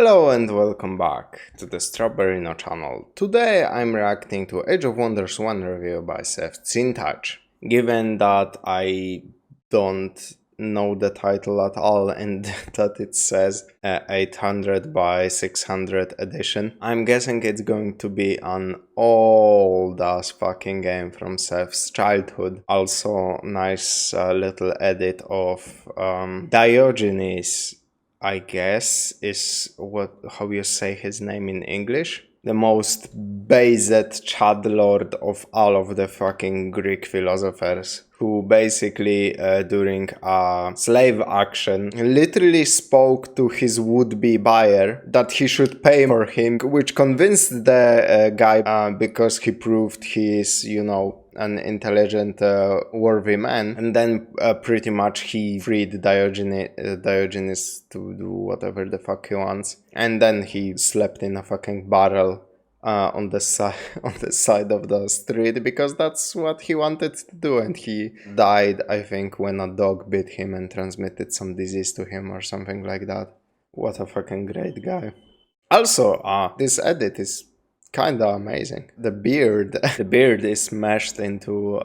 Hello and welcome back to the Strawberin0 channel. Today I'm reacting to Age of Wonders 1 review by Ssethtzeentach. Given that I don't know the title at all and that it says 800 by 600 edition, I'm guessing it's going to be an old-ass fucking game from Seth's childhood. Also, nice little edit of Diogenes, I guess, is how you say his name in English. The most based Chad Lord of all of the fucking Greek philosophers, who basically during a slave action literally spoke to his would-be buyer that he should pay for him, which convinced the guy because he proved he is, you know, an intelligent, worthy man, and then pretty much he freed Diogenes to do whatever the fuck he wants, and then he slept in a fucking barrel on the side of the street because that's what he wanted to do, and he died, I think, when a dog bit him and transmitted some disease to him or something like that. What a fucking great guy. Also, this edit is kinda amazing. The beard is smashed into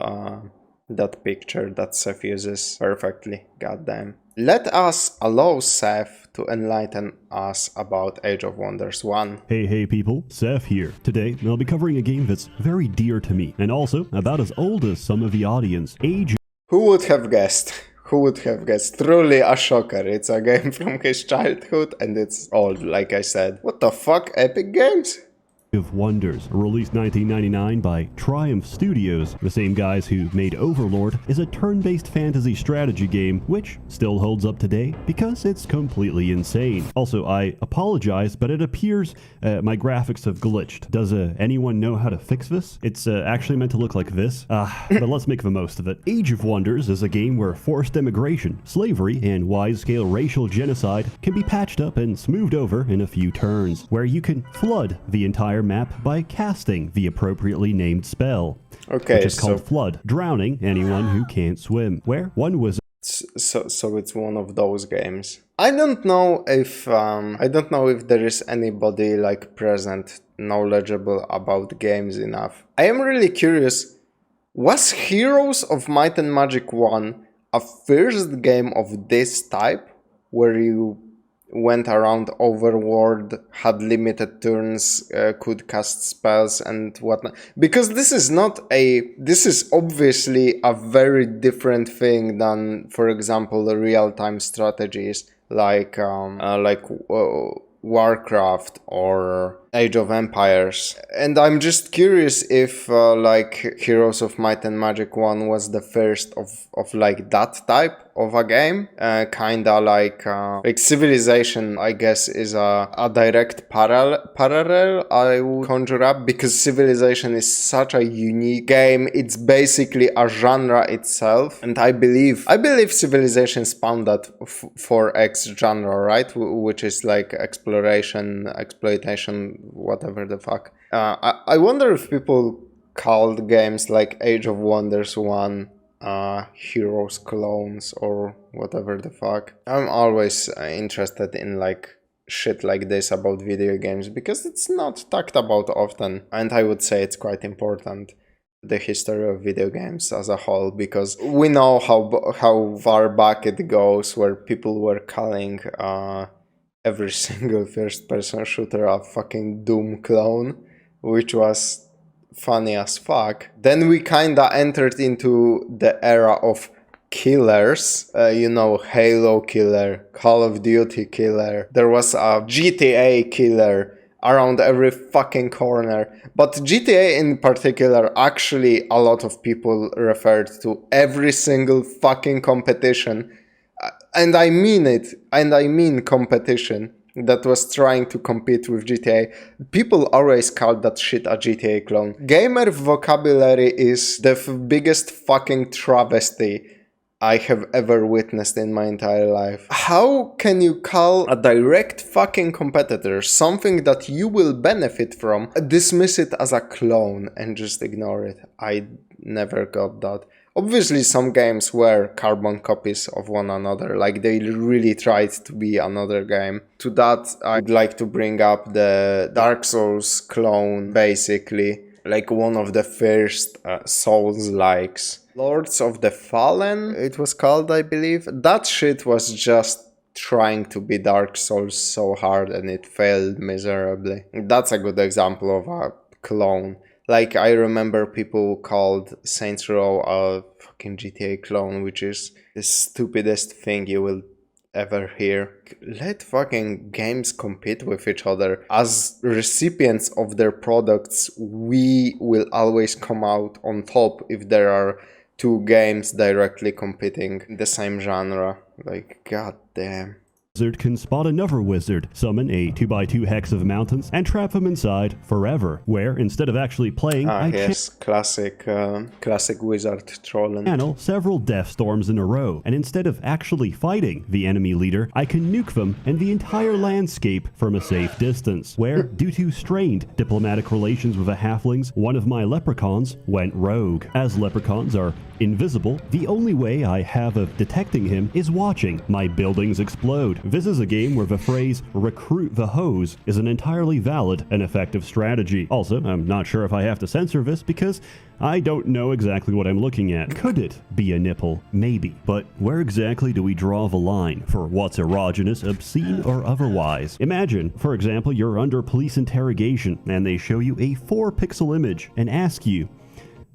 that picture that Seth uses perfectly. Goddamn. Let us allow Seth to enlighten us about Age of Wonders 1. Hey people, Seth here. Today, I'll be covering a game that's very dear to me, and also about as old as some of the audience. Who would have guessed? Who would have guessed? Truly a shocker. It's a game from his childhood and it's old, like I said. What the fuck, Epic Games? Of Wonders, released 1999 by Triumph Studios, the same guys who made Overlord, is a turn-based fantasy strategy game which still holds up today because it's completely insane. Also, I apologize, but it appears my graphics have glitched. Does anyone know how to fix this? It's actually meant to look like this, but let's make the most of it. Age of Wonders is a game where forced immigration, slavery, and wide-scale racial genocide can be patched up and smoothed over in a few turns, where you can flood the entire map by casting the appropriately named spell, which is called Flood, drowning anyone who can't swim, where one was so it's one of those games. I don't know if there is anybody like present knowledgeable about games enough. I am really curious, was Heroes of Might and Magic 1 a first game of this type where you went around overworld, had limited turns, could cast spells and whatnot? Because this is obviously a very different thing than, for example, the real-time strategies like Warcraft or Age of Empires. And I'm just curious if like Heroes of Might and Magic 1 was the first of like that type of a game. Kinda like Civilization, I guess, is a direct parallel I would conjure up, because Civilization is such a unique game. It's basically a genre itself, and I believe Civilization spawned that 4X genre, right? Which is like exploration, exploitation, whatever the fuck. I wonder if people called games like Age of Wonders 1 Heroes clones or whatever the fuck. I'm always interested in like shit like this about video games because it's not talked about often, and I would say it's quite important, the history of video games as a whole, because we know how far back it goes, where people were calling every single first-person shooter a fucking Doom clone, which was funny as fuck. Then we kinda entered into the era of killers, you know, Halo killer, Call of Duty killer, there was a GTA killer around every fucking corner. But GTA in particular, actually a lot of people referred to every single fucking competition, and I mean it, and I mean competition, that was trying to compete with GTA. People always called that shit a GTA clone. Gamer vocabulary is the biggest fucking travesty I have ever witnessed in my entire life. How can you call a direct fucking competitor something that you will benefit from, dismiss it as a clone and just ignore it? I never got that. Obviously, some games were carbon copies of one another, like they really tried to be another game. To that, I'd like to bring up the Dark Souls clone, basically, like one of the first Souls-likes. Lords of the Fallen, it was called, I believe. That shit was just trying to be Dark Souls so hard and it failed miserably. That's a good example of a clone. Like, I remember people called Saints Row a fucking GTA clone, which is the stupidest thing you will ever hear. Let fucking games compete with each other. As recipients of their products, we will always come out on top if there are two games directly competing in the same genre. Like, god damn. Wizard can spot another wizard, summon a 2x2 hex of mountains, and trap them inside forever, where instead of actually playing, classic wizard trolling. Channel several death storms in a row, and instead of actually fighting the enemy leader, I can nuke them and the entire landscape from a safe distance, where, due to strained diplomatic relations with the halflings, one of my leprechauns went rogue. As leprechauns are invisible, the only way I have of detecting him is watching my buildings explode. This is a game where the phrase "recruit the hose" is an entirely valid and effective strategy. Also, I'm not sure if I have to censor this because I don't know exactly what I'm looking at. Could it be a nipple? Maybe. But where exactly do we draw the line for what's erogenous, obscene, or otherwise? Imagine, for example, you're under police interrogation and they show you a 4-pixel image and ask you,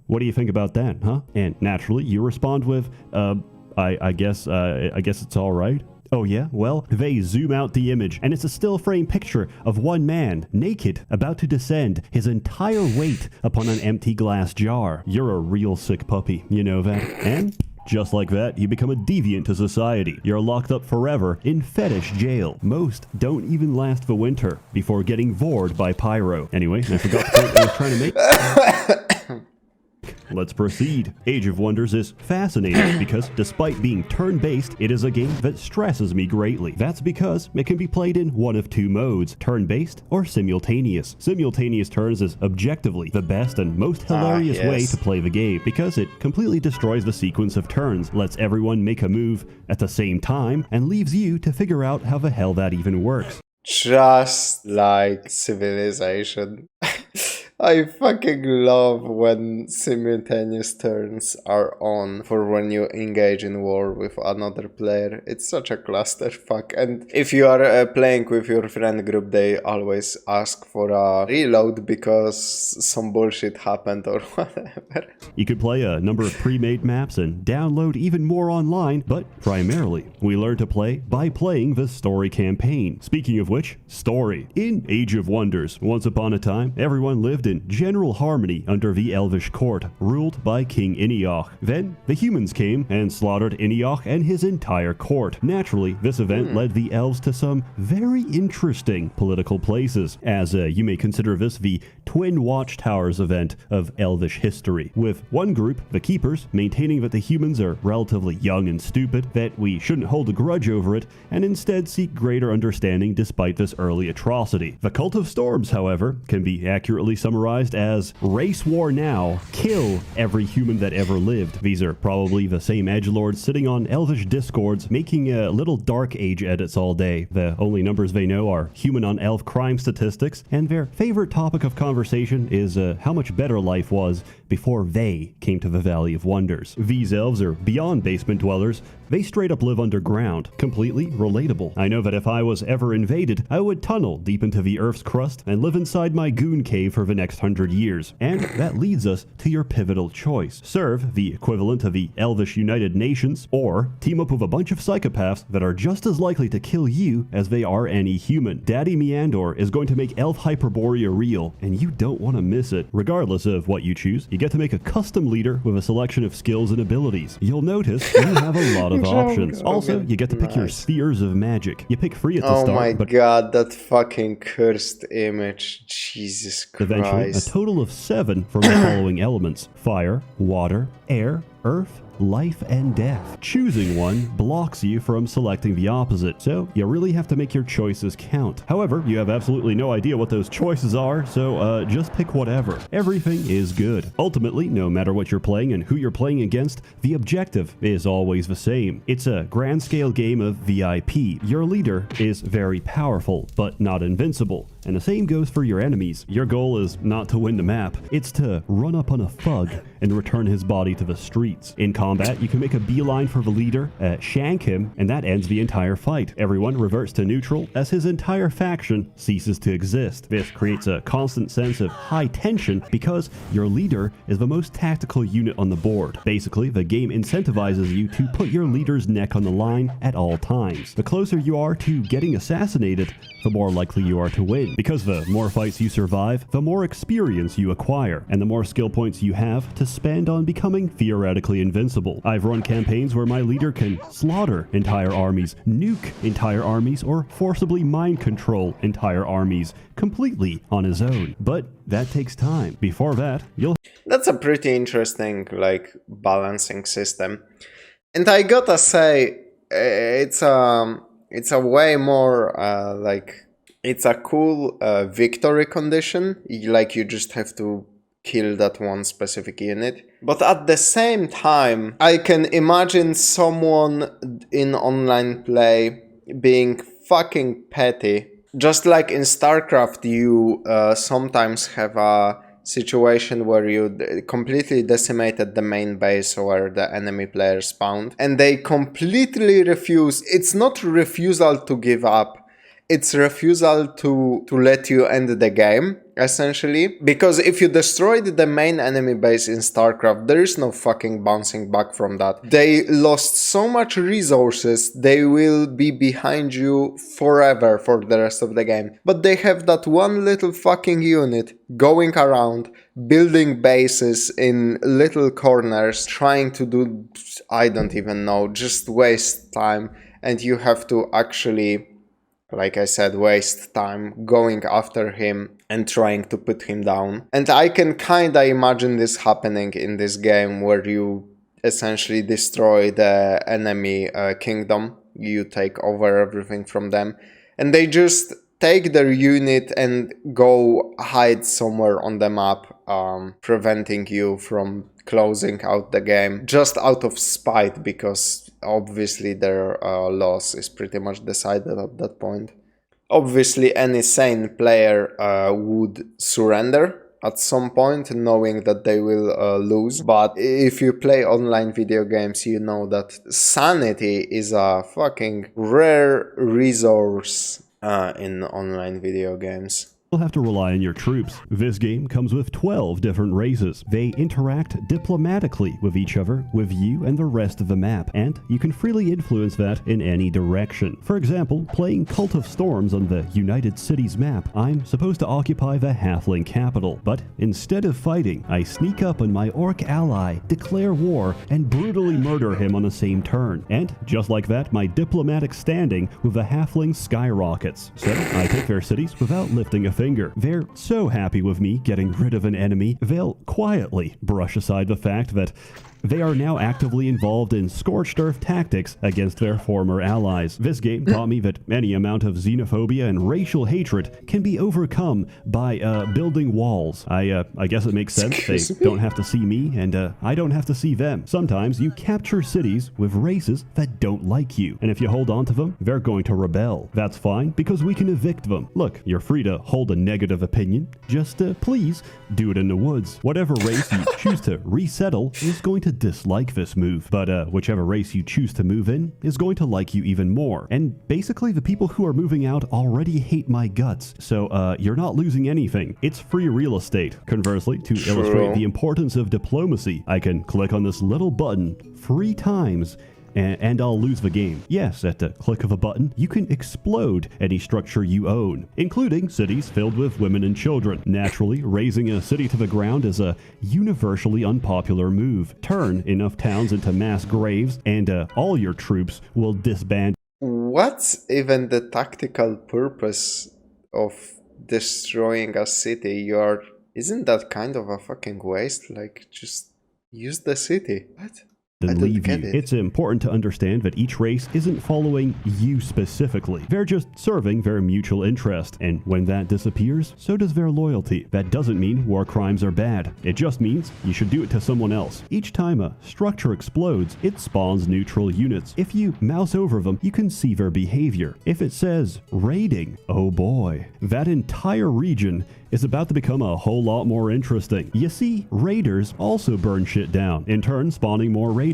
"What do you think about that, huh?" And naturally, you respond with, I guess it's all right." Oh yeah? Well, they zoom out the image, and it's a still frame picture of one man, naked, about to descend his entire weight upon an empty glass jar. You're a real sick puppy, you know that? And just like that, you become a deviant to society. You're locked up forever in fetish jail. Most don't even last the winter before getting vored by pyro. Anyway, I forgot the point I was trying to make. Let's proceed. Age of Wonders is fascinating because despite being turn-based, it is a game that stresses me greatly. That's because it can be played in one of two modes, turn-based or simultaneous. Simultaneous turns is objectively the best and most hilarious way to play the game because it completely destroys the sequence of turns, lets everyone make a move at the same time, and leaves you to figure out how the hell that even works. Just like Civilization. I fucking love when simultaneous turns are on for when you engage in war with another player. It's such a clusterfuck. And if you are playing with your friend group, they always ask for a reload because some bullshit happened or whatever. You could play a number of pre-made maps and download even more online, but primarily, we learn to play by playing the story campaign. Speaking of which, story. In Age of Wonders, once upon a time, everyone lived in general harmony under the Elvish court, ruled by King Inioch. Then, the humans came and slaughtered Inioch and his entire court. Naturally, this event led the elves to some very interesting political places, as you may consider this the Twin Watchtowers event of Elvish history, with one group, the Keepers, maintaining that the humans are relatively young and stupid, that we shouldn't hold a grudge over it, and instead seek greater understanding despite this early atrocity. The Cult of Storms, however, can be accurately summarized as race war now, kill every human that ever lived. These are probably the same edgelords sitting on Elvish discords making little Dark Age edits all day. The only numbers they know are human on elf crime statistics, and their favorite topic of conversation is how much better life was before they came to the Valley of Wonders. These elves are beyond basement dwellers. They straight up live underground. Completely relatable. I know that if I was ever invaded, I would tunnel deep into the Earth's crust and live inside my goon cave for the next 100 years. And that leads us to your pivotal choice. Serve the equivalent of the Elvish United Nations, or team up with a bunch of psychopaths that are just as likely to kill you as they are any human. Daddy Meandor is going to make Elf Hyperborea real, and you don't want to miss it. Regardless of what you choose, you get to make a custom leader with a selection of skills and abilities. You'll notice you have a lot of options. Also, you get to pick your spheres of magic. You pick 3 at the start. Oh my god, that fucking cursed image. Jesus Christ. Eventually, a total of 7 from the following elements: fire, water, air, Earth, life, and death. Choosing one blocks you from selecting the opposite, so you really have to make your choices count. However, you have absolutely no idea what those choices are, so just pick whatever. Everything is good. Ultimately, no matter what you're playing and who you're playing against, the objective is always the same. It's a grand scale game of VIP. Your leader is very powerful, but not invincible. And the same goes for your enemies. Your goal is not to win the map, it's to run up on a thug and return his body to the streets. In combat, you can make a beeline for the leader, shank him, and that ends the entire fight. Everyone reverts to neutral as his entire faction ceases to exist. This creates a constant sense of high tension because your leader is the most tactical unit on the board. Basically, the game incentivizes you to put your leader's neck on the line at all times. The closer you are to getting assassinated, the more likely you are to win. Because the more fights you survive, the more experience you acquire, and the more skill points you have to spend on becoming theoretically invincible. I've run campaigns where my leader can slaughter entire armies, nuke entire armies, or forcibly mind control entire armies completely on his own. But that takes time. Before that, you'll... That's a pretty interesting, like, balancing system. And I gotta say, it's a way more, it's a cool victory condition. Like, you just have to kill that one specific unit. But at the same time, I can imagine someone in online play being fucking petty. Just like in StarCraft, you sometimes have a situation where you completely decimated the main base where the enemy players spawned, and they completely refuse. It's not refusal to give up, it's refusal to let you end the game, essentially. Because if you destroyed the main enemy base in StarCraft, there is no fucking bouncing back from that. They lost so much resources, they will be behind you forever for the rest of the game. But they have that one little fucking unit going around, building bases in little corners, trying to do, I don't even know, just waste time. And you have to actually, like I said, waste time going after him and trying to put him down. And I can kinda imagine this happening in this game where you essentially destroy the enemy kingdom. You take over everything from them. And they just take their unit and go hide somewhere on the map, preventing you from closing out the game just out of spite, because obviously their loss is pretty much decided at that point. Obviously any sane player would surrender at some point, knowing that they will lose. But if you play online video games, you know that sanity is a fucking rare resource in online video games. You'll have to rely on your troops. This game comes with 12 different races. They interact diplomatically with each other, with you, and the rest of the map, and you can freely influence that in any direction. For example, playing Cult of Storms on the United Cities map, I'm supposed to occupy the Halfling capital, but instead of fighting, I sneak up on my orc ally, declare war, and brutally murder him on the same turn. And just like that, my diplomatic standing with the Halflings skyrockets. So I take their cities without lifting a finger. They're so happy with me getting rid of an enemy, they'll quietly brush aside the fact that they are now actively involved in scorched earth tactics against their former allies. This game taught me that any amount of xenophobia and racial hatred can be overcome by building walls. I guess it makes sense. They don't have to see me, and I don't have to see them. Sometimes you capture cities with races that don't like you, and if you hold on to them, they're going to rebel. That's fine, because we can evict them. Look, you're free to hold a negative opinion. Just please do it in the woods. Whatever race you choose to resettle is going to dislike this move, but whichever race you choose to move in is going to like you even more. And basically the people who are moving out already hate my guts, so you're not losing anything. It's free real estate. Conversely, to illustrate the importance of diplomacy, I can click on this little button 3 times and I'll lose the game. Yes, at the click of a button, you can explode any structure you own, including cities filled with women and children. Naturally, razing a city to the ground is a universally unpopular move. Turn enough towns into mass graves, and all your troops will disband. What's even the tactical purpose of destroying a city? Isn't that kind of a fucking waste? Like, just use the city. What? and don't leave get you. it. It's important to understand that each race isn't following you specifically. They're just serving their mutual interest, and when that disappears, so does their loyalty. That doesn't mean war crimes are bad. It just means you should do it to someone else. Each time a structure explodes, it spawns neutral units. If you mouse over them, you can see their behavior. If it says raiding, oh boy, that entire region is about to become a whole lot more interesting. You see, raiders also burn shit down, in turn spawning more raiders,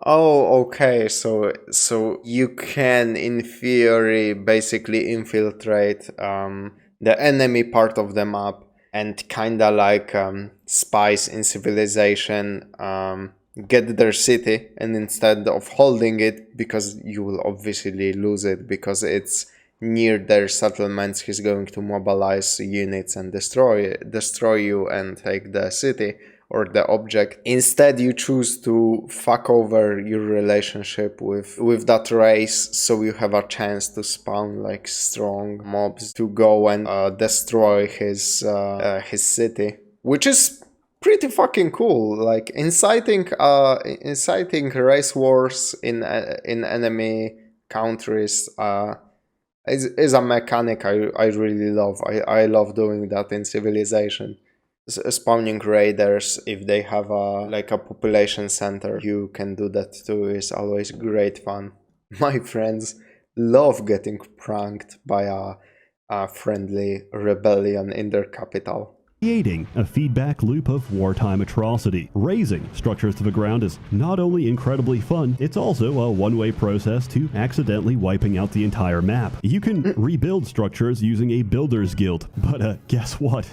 Oh, okay. So you can, in theory, basically infiltrate the enemy part of the map and kinda like spies in civilization, get their city, and instead of holding it, because you will obviously lose it because it's near their settlements, he's going to mobilize units and destroy you and take the city or the object. Instead, you choose to fuck over your relationship with that race, so you have a chance to spawn like strong mobs to go and destroy his city, which is pretty fucking cool. Like inciting race wars in enemy countries is a mechanic I really love. I love doing that in Civilization. Spawning raiders, if they have a population center, you can do that too, is always great fun. My friends love getting pranked by a friendly rebellion in their capital. creating a feedback loop of wartime atrocity. Razing structures to the ground is not only incredibly fun, it's also a one-way process to accidentally wiping out the entire map. You can rebuild structures using a builder's guild, but guess what?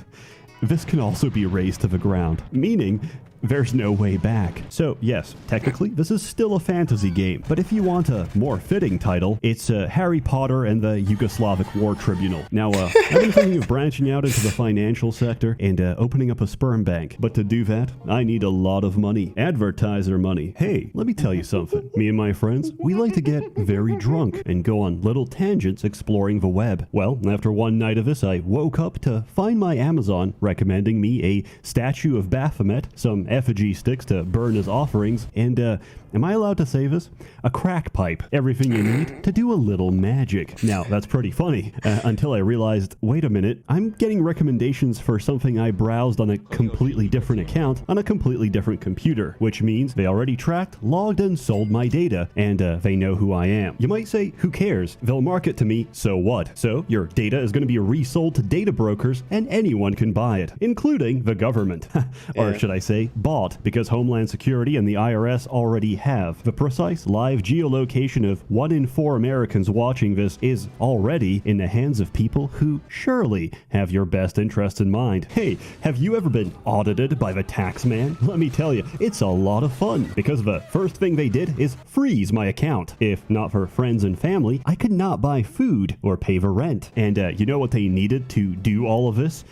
This can also be razed to the ground, meaning there's no way back. So yes, technically this is still a fantasy game, but if you want a more fitting title, it's Harry Potter and the Yugoslavic War Tribunal. Now, I've been thinking of branching out into the financial sector and opening up a sperm bank, but to do that, I need a lot of money. Advertiser money. Hey, let me tell you something. Me and my friends, we like to get very drunk and go on little tangents exploring the web. Well, after one night of this, I woke up to find my Amazon recommending me a statue of Baphomet, some effigy sticks to burn as offerings, and am I allowed to say this? A crack pipe. Everything you need to do a little magic. Now, that's pretty funny, until I realized, wait a minute, I'm getting recommendations for something I browsed on a completely different account on a completely different computer, which means they already tracked, logged, and sold my data, and they know who I am. You might say, who cares? They'll market to me, so what? So, your data is going to be resold to data brokers, and anyone can buy it, including the government. Or should I say, bought, because Homeland Security and the IRS already have. The precise live geolocation of 1 in 4 Americans watching this is already in the hands of people who surely have your best interests in mind. Hey, have you ever been audited by the tax man? Let me tell you, it's a lot of fun, because the first thing they did is freeze my account. If not for friends and family, I could not buy food or pay the rent. And you know what they needed to do all of this?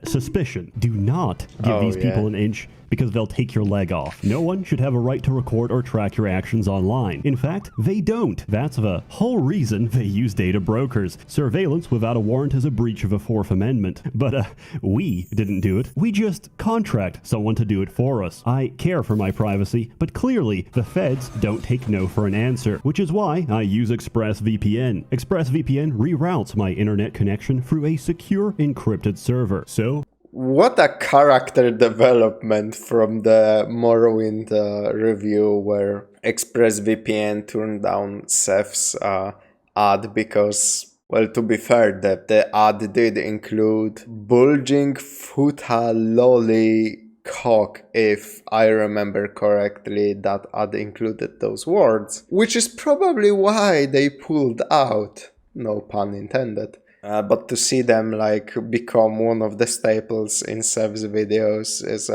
Suspicion. Do not give these people an inch, because they'll take your leg off. No one should have a right to record or track your actions online. In fact, they don't. That's the whole reason they use data brokers. Surveillance without a warrant is a breach of the 4th Amendment. But we didn't do it. We just contract someone to do it for us. I care for my privacy, but clearly the feds don't take no for an answer, which is why I use ExpressVPN. ExpressVPN reroutes my internet connection through a secure encrypted server. So what a character development from the Morrowind review, where ExpressVPN turned down Seth's ad because, well, to be fair, the ad did include bulging futa lolly cock, if I remember correctly. That ad included those words, which is probably why they pulled out, no pun intended. But to see them like become one of the staples in Sev's videos is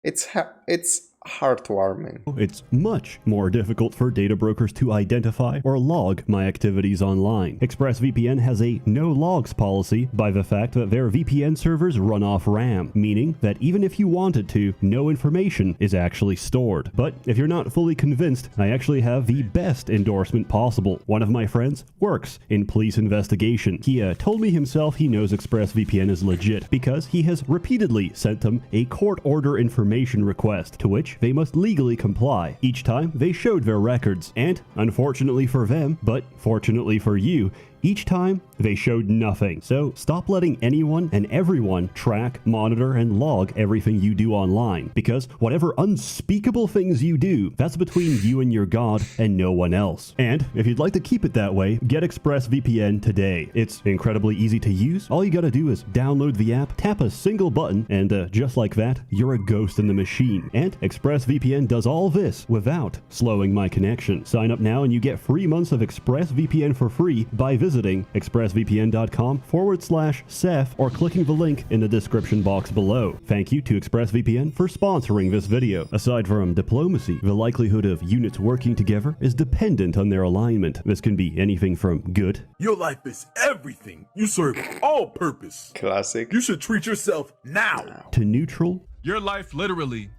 it's heartwarming. It's much more difficult for data brokers to identify or log my activities online. ExpressVPN has a no logs policy by the fact that their VPN servers run off RAM, meaning that even if you wanted to, no information is actually stored. But if you're not fully convinced, I actually have the best endorsement possible. One of my friends works in police investigation. He told me himself he knows ExpressVPN is legit because he has repeatedly sent them a court order information request, to which which they must legally comply. Each time, they showed their records, and, unfortunately for them, but fortunately for you, each time, they showed nothing. So stop letting anyone and everyone track, monitor, and log everything you do online, because whatever unspeakable things you do, that's between you and your god and no one else. And if you'd like to keep it that way, get ExpressVPN today. It's incredibly easy to use. All you gotta do is download the app, tap a single button, and just like that, you're a ghost in the machine. And ExpressVPN does all this without slowing my connection. Sign up now and you get 3 months of ExpressVPN for free by visiting expressvpn.com/Seth or clicking the link in the description box below. Thank you to ExpressVPN for sponsoring this video. Aside from diplomacy, the likelihood of units working together is dependent on their alignment. This can be anything from good. Your life is everything. You serve all purpose. Classic. You should treat yourself now. To neutral. Your life literally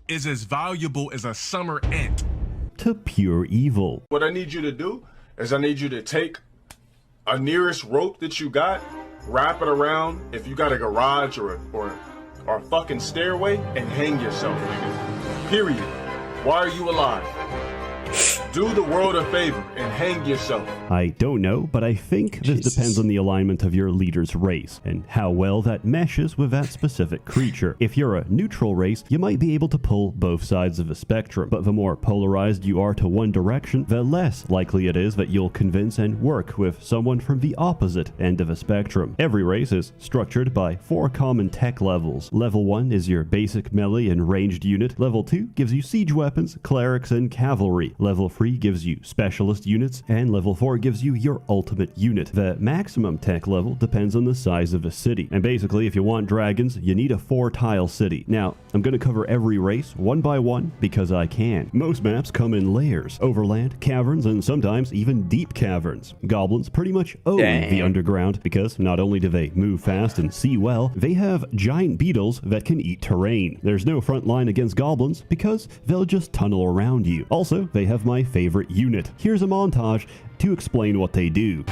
is as valuable as a summer ant. To pure evil. What I need you to do is I need you to take a nearest rope that you got, wrap it around, if you got a garage or a fucking stairway, and hang yourself, nigga. Period. Why are you alive? Do the world a favor and hang yourself. I don't know, but I think this depends on the alignment of your leader's race and how well that meshes with that specific creature. If you're a neutral race, you might be able to pull both sides of the spectrum, but the more polarized you are to one direction, the less likely it is that you'll convince and work with someone from the opposite end of the spectrum. Every race is structured by 4 common tech levels. Level 1 is your basic melee and ranged unit. Level 2 gives you siege weapons, clerics, and cavalry. Level 3 gives you specialist units, and level 4 gives you your ultimate unit. The maximum tech level depends on the size of the city, and basically if you want dragons, you need a 4-tile city. Now, I'm going to cover every race one by one because I can. Most maps come in layers: overland, caverns, and sometimes even deep caverns. Goblins pretty much own the underground because not only do they move fast and see well, they have giant beetles that can eat terrain. There's no front line against goblins because they'll just tunnel around you. Also, they have my favorite unit. Here's a montage to explain what they do.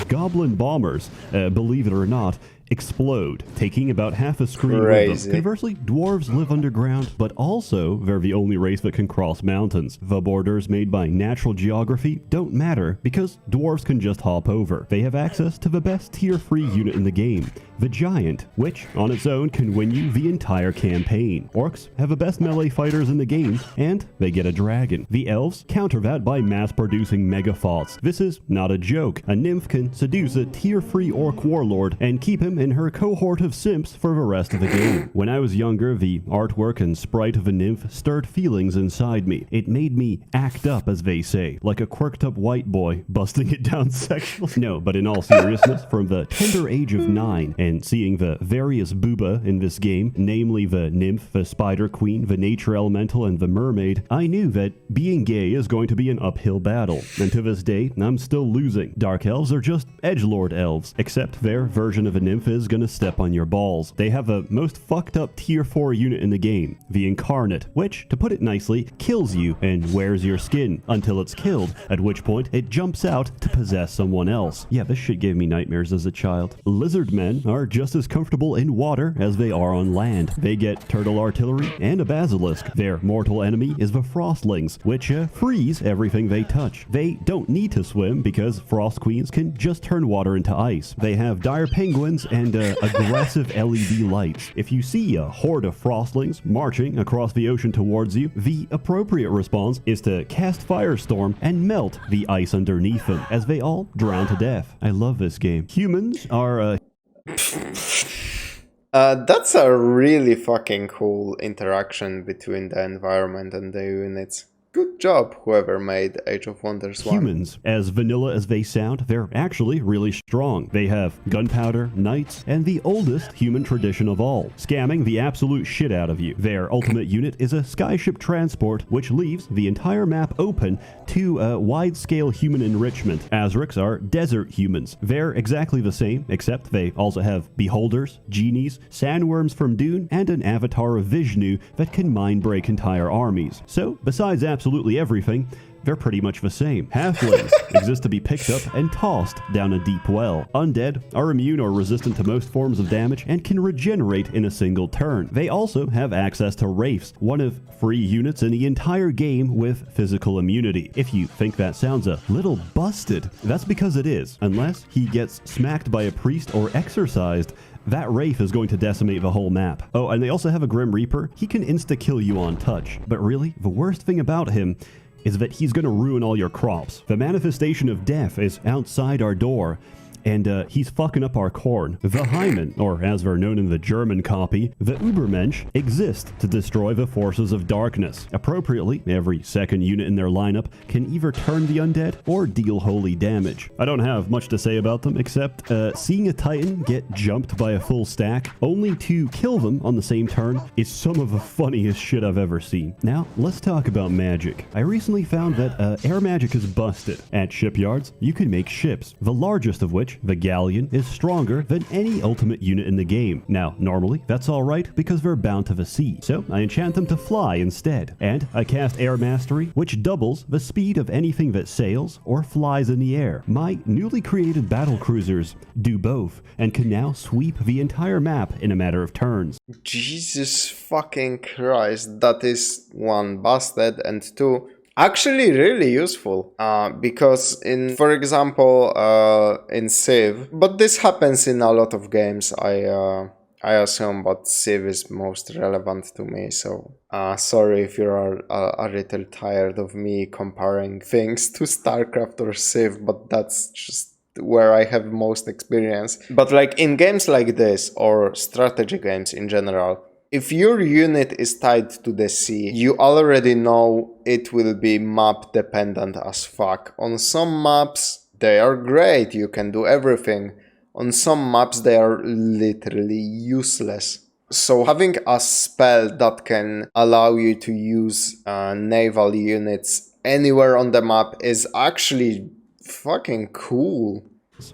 Goblin bombers, believe it or not, explode, taking about half a screen with them. Conversely, dwarves live underground, but also they're the only race that can cross mountains. The borders made by natural geography don't matter because dwarves can just hop over. They have access to the best tier 3 unit in the game, the Giant, which on its own can win you the entire campaign. Orcs have the best melee fighters in the game, and they get a dragon. The elves counter that by mass-producing megathoughts. This is not a joke. A nymph can seduce a tier 3 orc warlord and keep him in her cohort of simps for the rest of the game. When I was younger, the artwork and sprite of a nymph stirred feelings inside me. It made me act up, as they say, like a quirked up white boy busting it down sexually. No, but in all seriousness, from the tender age of 9 and seeing the various booba in this game, namely the nymph, the spider queen, the nature elemental, and the mermaid, I knew that being gay is going to be an uphill battle. And to this day, I'm still losing. Dark elves are just edgelord elves, except their version of a nymph is gonna step on your balls. They have the most fucked up tier 4 unit in the game, the Incarnate, which, to put it nicely, kills you and wears your skin until it's killed, at which point it jumps out to possess someone else. Yeah, this shit gave me nightmares as a child. Lizard men are just as comfortable in water as they are on land. They get turtle artillery and a basilisk. Their mortal enemy is the frostlings, which freeze everything they touch. They don't need to swim because frost queens can just turn water into ice. They have dire penguins and aggressive LED lights. If you see a horde of frostlings marching across the ocean towards you, the appropriate response is to cast Firestorm and melt the ice underneath them as they all drown to death. I love this game. Humans are that's a really fucking cool interaction between the environment and the units. Good job, whoever made Age of Wonders 1. Humans, as vanilla as they sound, they're actually really strong. They have gunpowder, knights, and the oldest human tradition of all, scamming the absolute shit out of you. Their ultimate unit is a skyship transport, which leaves the entire map open to wide-scale human enrichment. Azrics are desert humans. They're exactly the same, except they also have beholders, genies, sandworms from Dune, and an avatar of Vishnu that can mind break entire armies. So, besides absolutely everything, they're pretty much the same. Halflings exist to be picked up and tossed down a deep well. Undead are immune or resistant to most forms of damage and can regenerate in a single turn. They also have access to Wraiths, one of 3 units in the entire game with physical immunity. If you think that sounds a little busted, that's because it is. Unless he gets smacked by a priest or exorcised, that Wraith is going to decimate the whole map. Oh, and they also have a Grim Reaper. He can insta-kill you on touch. But really, the worst thing about him is that he's going to ruin all your crops. The manifestation of death is outside our door, and he's fucking up our corn. The Hymen, or as they're known in the German copy, the Übermensch, exist to destroy the forces of darkness. Appropriately, every second unit in their lineup can either turn the undead or deal holy damage. I don't have much to say about them, except seeing a Titan get jumped by a full stack, only to kill them on the same turn, is some of the funniest shit I've ever seen. Now, let's talk about magic. I recently found that air magic is busted. At shipyards, you can make ships, the largest of which, the Galleon, is stronger than any ultimate unit in the game. Now, normally, that's alright because they're bound to the sea, so I enchant them to fly instead. And I cast Air Mastery, which doubles the speed of anything that sails or flies in the air. My newly created battle cruisers do both, and can now sweep the entire map in a matter of turns. Jesus fucking Christ, that is 1, busted, and 2, actually really useful, because for example, in Civ, but this happens in a lot of games, I assume, but Civ is most relevant to me, so sorry if you're a little tired of me comparing things to StarCraft or Civ, but that's just where I have most experience. But like in games like this, or strategy games in general, if your unit is tied to the sea, you already know it will be map dependent as fuck. On some maps, they are great, you can do everything. On some maps, they are literally useless. So having a spell that can allow you to use naval units anywhere on the map is actually fucking cool.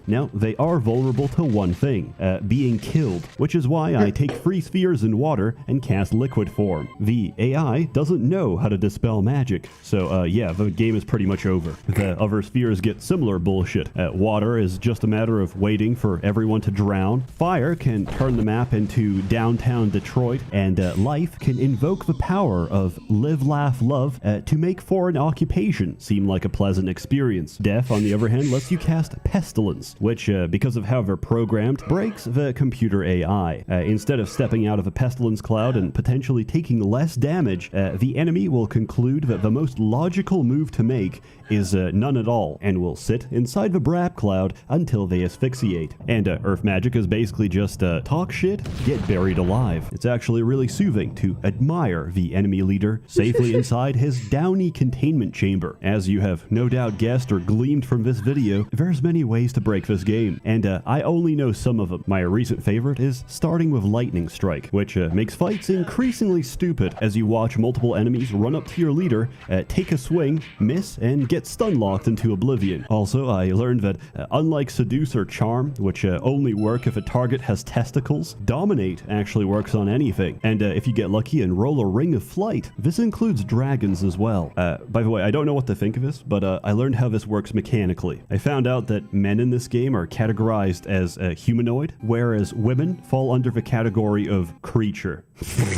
Now, they are vulnerable to one thing, being killed, which is why I take free spheres in water and cast liquid form. The AI doesn't know how to dispel magic, so yeah, the game is pretty much over. The other spheres get similar bullshit. Water is just a matter of waiting for everyone to drown. Fire can turn the map into downtown Detroit, and life can invoke the power of live, laugh, love to make foreign occupation seem like a pleasant experience. Death, on the other hand, lets you cast pestilence, which, because of how they're programmed, breaks the computer AI. Instead of stepping out of a pestilence cloud and potentially taking less damage, the enemy will conclude that the most logical move to make is none at all, and will sit inside the brap cloud until they asphyxiate. And Earth Magic is basically just talk shit, get buried alive. It's actually really soothing to admire the enemy leader safely inside his downy containment chamber. As you have no doubt guessed or gleamed from this video, there's many ways to break this game, and I only know some of them. My recent favorite is starting with Lightning Strike, which makes fights increasingly stupid as you watch multiple enemies run up to your leader, take a swing, miss, and get stun locked into oblivion. Also, I learned that unlike Seduce or Charm, which only work if a target has testicles, Dominate actually works on anything, and if you get lucky and roll a Ring of Flight, this includes dragons as well. By the way, I don't know what to think of this, but I learned how this works mechanically. I found out that men in this game are categorized as humanoid, whereas women fall under the category of creature.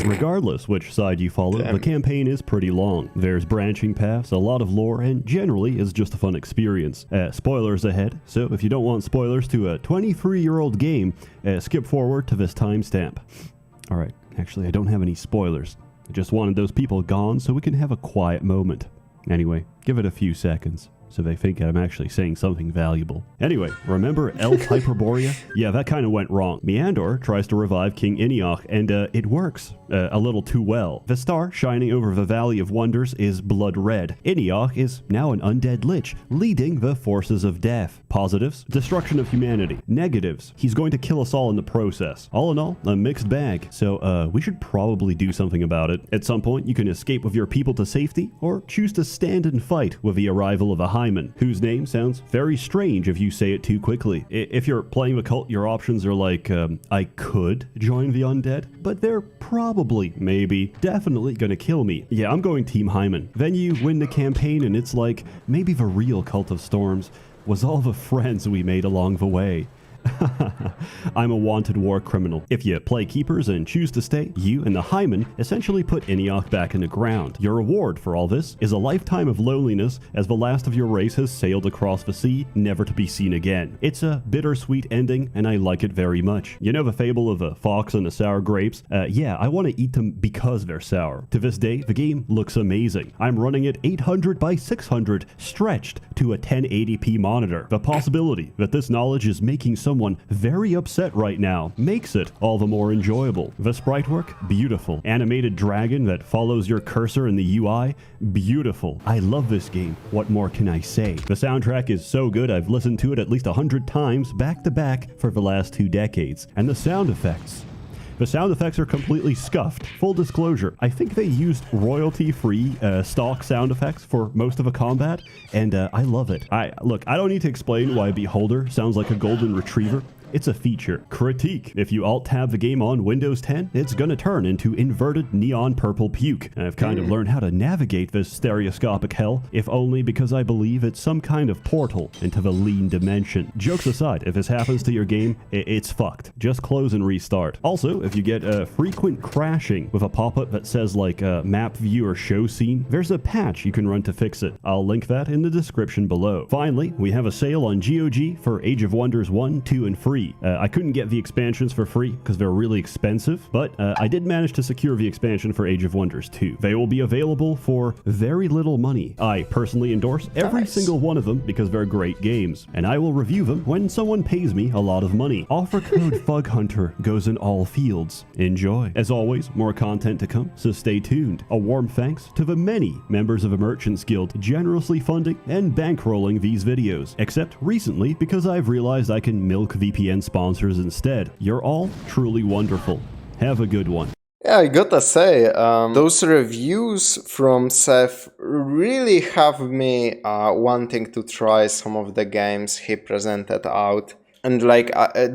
Regardless which side you follow, the campaign is pretty long. There's branching paths, a lot of lore, and generally is just a fun experience. Spoilers ahead, so if you don't want spoilers to a 23-year-old game, skip forward to this timestamp. Alright, actually I don't have any spoilers. I just wanted those people gone so we can have a quiet moment. Anyway, give it a few seconds, so they think I'm actually saying something valuable. Anyway, remember Elf Hyperborea? Yeah, that kind of went wrong. Meandor tries to revive King Iniok, and it works a little too well. The star shining over the Valley of Wonders is blood red. Iniok is now an undead lich, leading the forces of death. Positives, destruction of humanity. Negatives, he's going to kill us all in the process. All in all, a mixed bag, so we should probably do something about it. At some point, you can escape with your people to safety, or choose to stand and fight with the arrival of a Hyman, whose name sounds very strange if you say it too quickly. If you're playing the cult, your options are like, I could join the undead, but they're probably, maybe, definitely gonna kill me. Yeah, I'm going Team Hyman. Then you win the campaign and it's like, maybe the real Cult of Storms was all the friends we made along the way. I'm a wanted war criminal. If you play keepers and choose to stay, you and the Hyman essentially put Eniok back in the ground. Your reward for all this is a lifetime of loneliness as the last of your race has sailed across the sea, never to be seen again. It's a bittersweet ending, and I like it very much. You know the fable of the fox and the sour grapes? Yeah, I want to eat them because they're sour. To this day, the game looks amazing. I'm running it 800 by 600, stretched to a 1080p monitor. The possibility that this knowledge is making someone very upset right now makes it all the more enjoyable. The sprite work, beautiful. Animated dragon that follows your cursor in the UI, beautiful. I love this game. What more can I say? The soundtrack is so good I've listened to it at least 100 times back to back for the last 2 decades. And the sound effects. The sound effects are completely scuffed. Full disclosure, I think they used royalty-free stock sound effects for most of the combat, and I love it. Look, I don't need to explain why Beholder sounds like a golden retriever. It's a feature. Critique. If you alt-tab the game on Windows 10, it's gonna turn into inverted neon purple puke. I've kind of learned how to navigate this stereoscopic hell, if only because I believe it's some kind of portal into the lean dimension. Jokes aside, if this happens to your game, it's fucked. Just close and restart. Also, if you get frequent crashing with a pop-up that says like map view or show scene, there's a patch you can run to fix it. I'll link that in the description below. Finally, we have a sale on GOG for Age of Wonders 1, 2, and 3. I couldn't get the expansions for free because they're really expensive, but I did manage to secure the expansion for Age of Wonders 2. They will be available for very little money. I personally endorse every single one of them because they're great games, and I will review them when someone pays me a lot of money. Offer code FUGHUNTER goes in all fields. Enjoy. As always, more content to come, so stay tuned. A warm thanks to the many members of the Merchants Guild generously funding and bankrolling these videos, except recently because I've realized I can milk VPN sponsors instead. You're all truly wonderful. Have a good one. Yeah, I gotta say, those reviews from Seth really have me wanting to try some of the games he presented out. And like,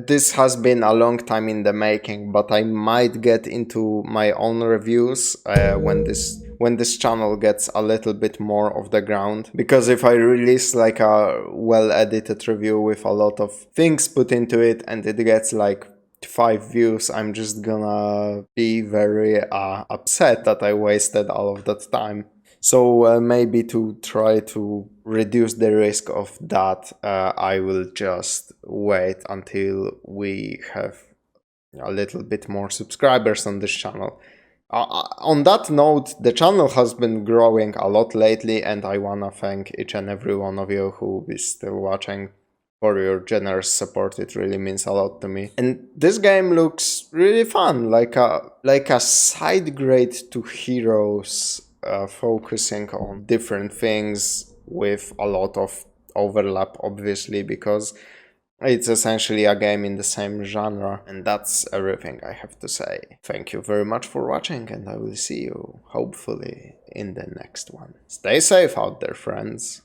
this has been a long time in the making, but I might get into my own reviews when this channel gets a little bit more off the ground. Because if I release like a well-edited review with a lot of things put into it and it gets like 5 views, I'm just gonna be very upset that I wasted all of that time. So maybe to try to reduce the risk of that, I will just wait until we have a little bit more subscribers on this channel. On that note, the channel has been growing a lot lately, and I wanna thank each and every one of you who is still watching for your generous support. It really means a lot to me. And this game looks really fun, like a side grade to Heroes, focusing on different things with a lot of overlap, obviously, because it's essentially a game in the same genre. And that's everything I have to say. Thank you very much for watching, and I will see you hopefully in the next one. Stay safe out there, friends.